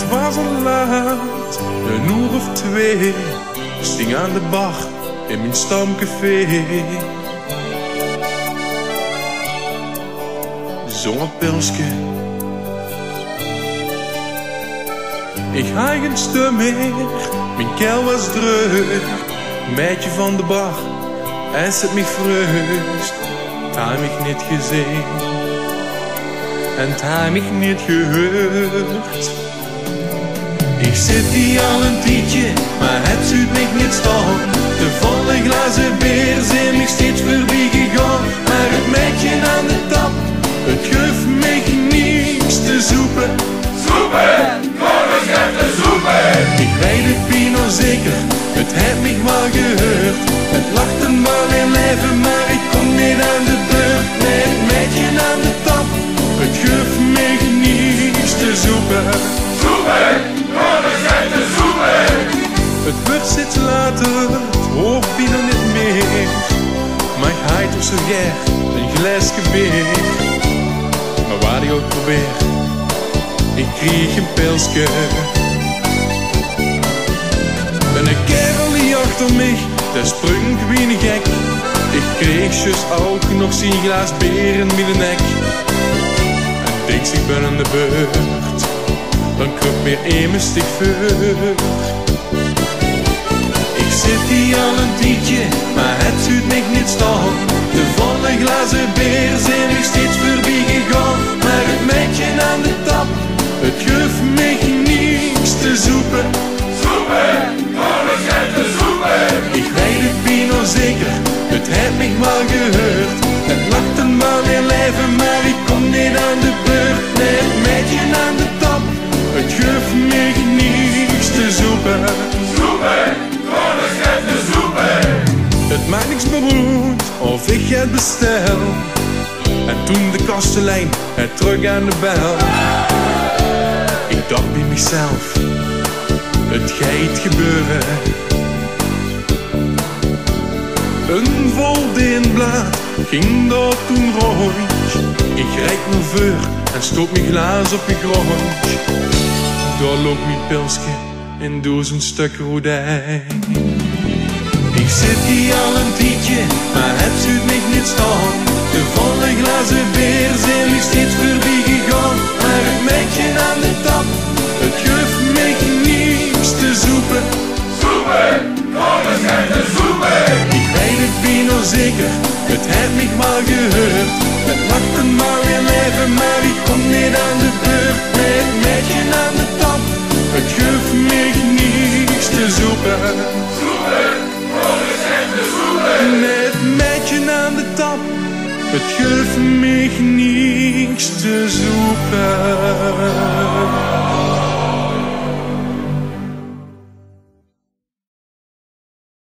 Het was al laat, een uur of 2. Sting aan de bar in mijn stamcafé. Zong een pilsje. Ik had geen stem meer, mijn keel was druk. Meidje van de bar, en zet mich vreugd. Het had mich niet gezien, en het had mich niet gehoord. Ik zit hier al een tijdje, maar het zuurt mich niet staan. De volle glazen beer zijn mich steeds voorbij gegaan. Maar het meidje aan de tap, het geeft mich niks te zoeken. Soepen, kom eens even soepen. Ik weet het Pino zeker, het heeft mich wel gehoord. Het lacht een bal in leven, maar ik kom niet aan de beurt. Nee, het meidje aan de tap, het geeft mich niks te zoeken. Soepen, kom eens even soepen. Het wordt steeds later, het hoort Pino niet meer. Maar ik haait op zo gek, een glaasje bier. Maar waar ik ook probeer, ik kreeg een pilsje. En een kerel die achter mij, dat sprong wie een gek. Ik kreeg juist ook nog zijn glaas bier in mijn nek. En denk ik ben aan de beurt, dan kruipt meer één me stik voor. Ik zit hier al een tijdje, maar het zuurt mich niet staan. De volle glazen beer zijn nog steeds voorbij gegaan. Maar het meidje aan de tap, het geeft mich niks te zoeken. Soepen, kom eens even soepen. Ik weet het Pino zeker, het heeft mich wel gehoord. Het lacht een bal in leven, maar ik kom niet aan de beurt. Nee, het meidje aan de tap, het geeft mich niks te zoeken. Soepen, kom eens even soepen. Het maakt niks meer uit of ik het bestel. En toen de kastelein het terug aan de bel. Ik dacht bij mezelf, het gaat gebeuren. Een voldeenblad ging daar toen rond. Ik rijd naar voor en stoot mijn glaas op de grond. Daar loopt mijn pilsje in duizend stuk rodijn. Ik zit hier al een tijdje, maar het zuurt mich niet staan. De volle glazen beer zijn nog steeds voorbij gegaan. Maar het meidje aan de tap, het geeft mich niks te zoeken. Soepen, kom eens even soepen. Ik weet het Pino zeker, het heeft mich wel gehoord. Het lacht een bal in leven, maar ik kom niet aan de beurt. Nee, het meidje aan de tap, het geeft mich niks te zoeken. Soepen, kom eens even soepen. Nee, het meidje aan de tap, het geeft mich niks te zoeken.